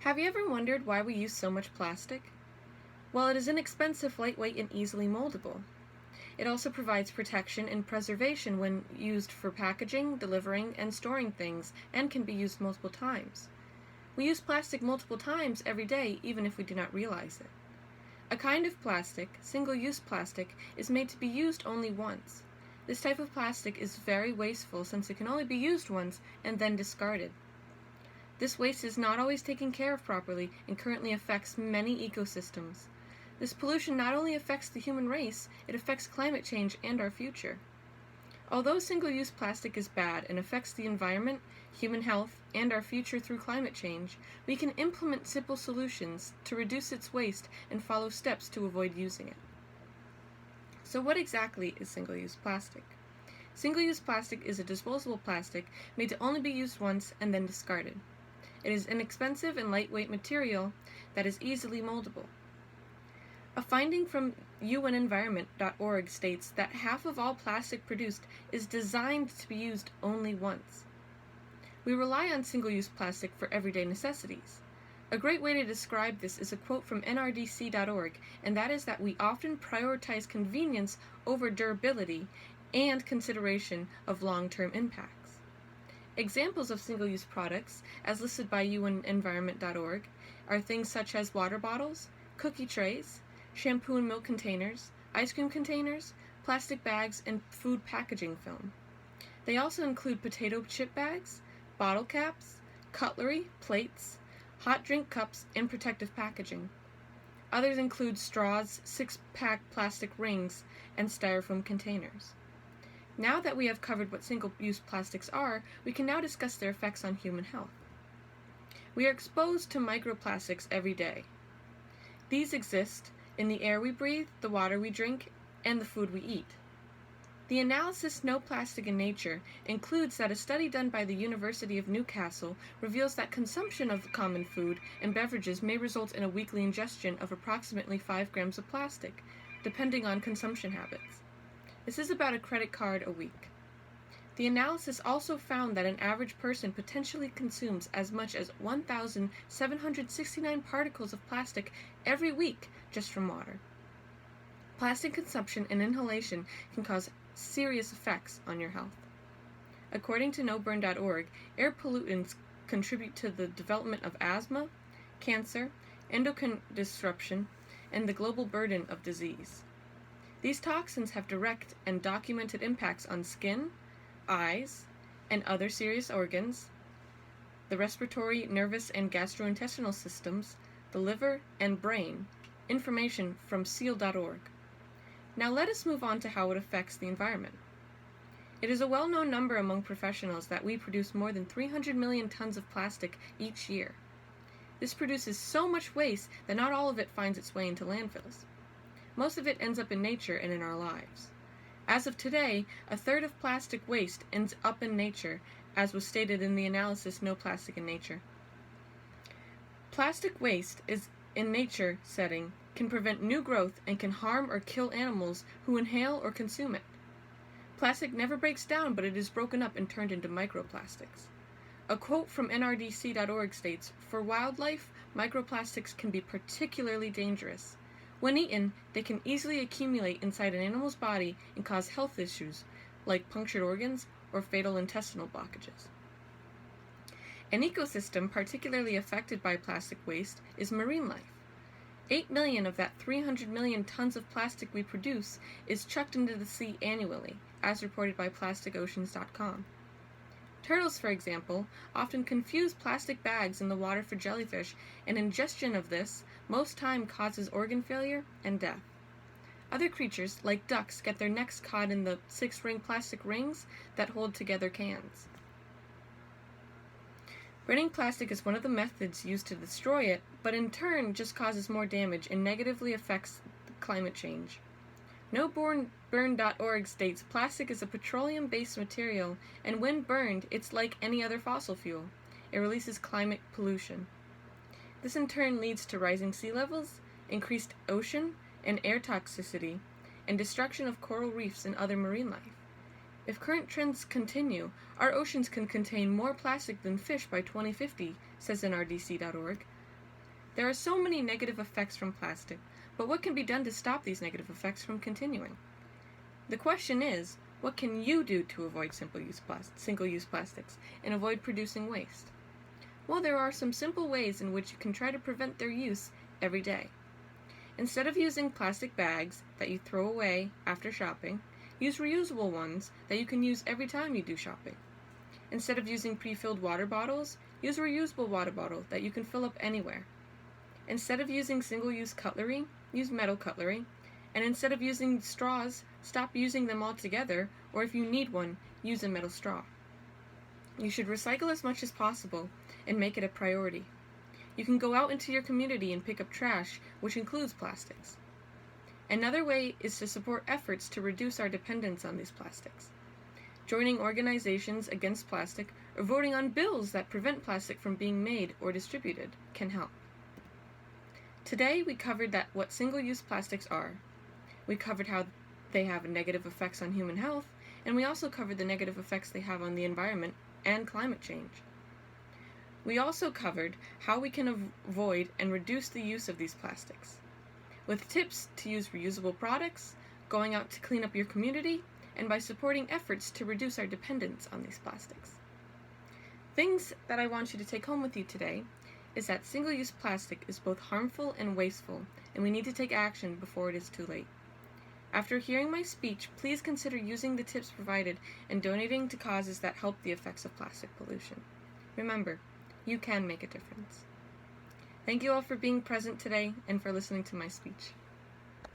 Have you ever wondered why we use so much plastic? Well, it is inexpensive, lightweight, and easily moldable. It also provides protection and preservation when used for packaging, delivering, and storing things, and can be used multiple times. We use plastic multiple times every day, even if we do not realize it. A kind of plastic, single-use plastic, is made to be used only once. This type of plastic is very wasteful since it can only be used once and then discarded. This waste is not always taken care of properly and currently affects many ecosystems. This pollution not only affects the human race, it affects climate change and our future. Although single-use plastic is bad and affects the environment, human health, and our future through climate change, we can implement simple solutions to reduce its waste and follow steps to avoid using it. So what exactly is single-use plastic? Single-use plastic is a disposable plastic made to only be used once and then discarded. It is inexpensive and lightweight material that is easily moldable. A finding from unenvironment.org states that half of all plastic produced is designed to be used only once. We rely on single-use plastic for everyday necessities. A great way to describe this is a quote from nrdc.org, and that is that we often prioritize convenience over durability and consideration of long-term impacts. Examples of single-use products, as listed by unenvironment.org, are things such as water bottles, cookie trays, shampoo and milk containers, ice cream containers, plastic bags, and food packaging film. They also include potato chip bags, bottle caps, cutlery, plates, hot drink cups, and protective packaging. Others include straws, six-pack plastic rings, and styrofoam containers. Now that we have covered what single-use plastics are, we can now discuss their effects on human health. We are exposed to microplastics every day. These exist in the air we breathe, the water we drink, and the food we eat. The analysis No Plastic in Nature includes that a study done by the University of Newcastle reveals that consumption of common food and beverages may result in a weekly ingestion of approximately 5 grams of plastic, depending on consumption habits. This is about a credit card a week. The analysis also found that an average person potentially consumes as much as 1,769 particles of plastic every week just from water. Plastic consumption and inhalation can cause serious effects on your health. According to noburn.org, air pollutants contribute to the development of asthma, cancer, endocrine disruption, and the global burden of disease. These toxins have direct and documented impacts on skin, eyes, and other serious organs, the respiratory, nervous, and gastrointestinal systems, the liver, and brain. Information from seal.org. Now let us move on to how it affects the environment. It is a well-known number among professionals that we produce more than 300 million tons of plastic each year. This produces so much waste that not all of it finds its way into landfills. Most of it ends up in nature and in our lives. As of today, a third of plastic waste ends up in nature, as was stated in the analysis No Plastic in Nature. Plastic waste is in nature setting can prevent new growth and can harm or kill animals who inhale or consume it. Plastic never breaks down, but it is broken up and turned into microplastics. A quote from nrdc.org states, "For wildlife, microplastics can be particularly dangerous. When eaten, they can easily accumulate inside an animal's body and cause health issues, like punctured organs or fatal intestinal blockages." An ecosystem particularly affected by plastic waste is marine life. 8 million of that 300 million tons of plastic we produce is chucked into the sea annually, as reported by plasticoceans.com. Turtles, for example, often confuse plastic bags in the water for jellyfish, and ingestion of this most time causes organ failure and death. Other creatures, like ducks, get their necks caught in the 6-ring plastic rings that hold together cans. Burning plastic is one of the methods used to destroy it, but in turn just causes more damage and negatively affects climate change. NoBurn.org states plastic is a petroleum-based material, and when burned, it's like any other fossil fuel. It releases climate pollution. This in turn leads to rising sea levels, increased ocean and air toxicity, and destruction of coral reefs and other marine life. If current trends continue, our oceans can contain more plastic than fish by 2050, says nrdc.org. There are so many negative effects from plastic, but what can be done to stop these negative effects from continuing? The question is, what can you do to avoid single-use plastics and avoid producing waste? Well, there are some simple ways in which you can try to prevent their use every day. Instead of using plastic bags that you throw away after shopping, use reusable ones that you can use every time you do shopping. Instead of using pre-filled water bottles, use a reusable water bottle that you can fill up anywhere. Instead of using single-use cutlery, use metal cutlery. And instead of using straws, stop using them altogether, or if you need one, use a metal straw. You should recycle as much as possible and make it a priority. You can go out into your community and pick up trash, which includes plastics. Another way is to support efforts to reduce our dependence on these plastics. Joining organizations against plastic or voting on bills that prevent plastic from being made or distributed can help. Today we covered what single-use plastics are. We covered how they have negative effects on human health, and we also covered the negative effects they have on the environment and climate change. We also covered how we can avoid and reduce the use of these plastics, with tips to use reusable products, going out to clean up your community, and by supporting efforts to reduce our dependence on these plastics. Things that I want you to take home with you today is that single-use plastic is both harmful and wasteful, and we need to take action before it is too late. After hearing my speech, please consider using the tips provided and donating to causes that help the effects of plastic pollution. Remember, you can make a difference. Thank you all for being present today and for listening to my speech.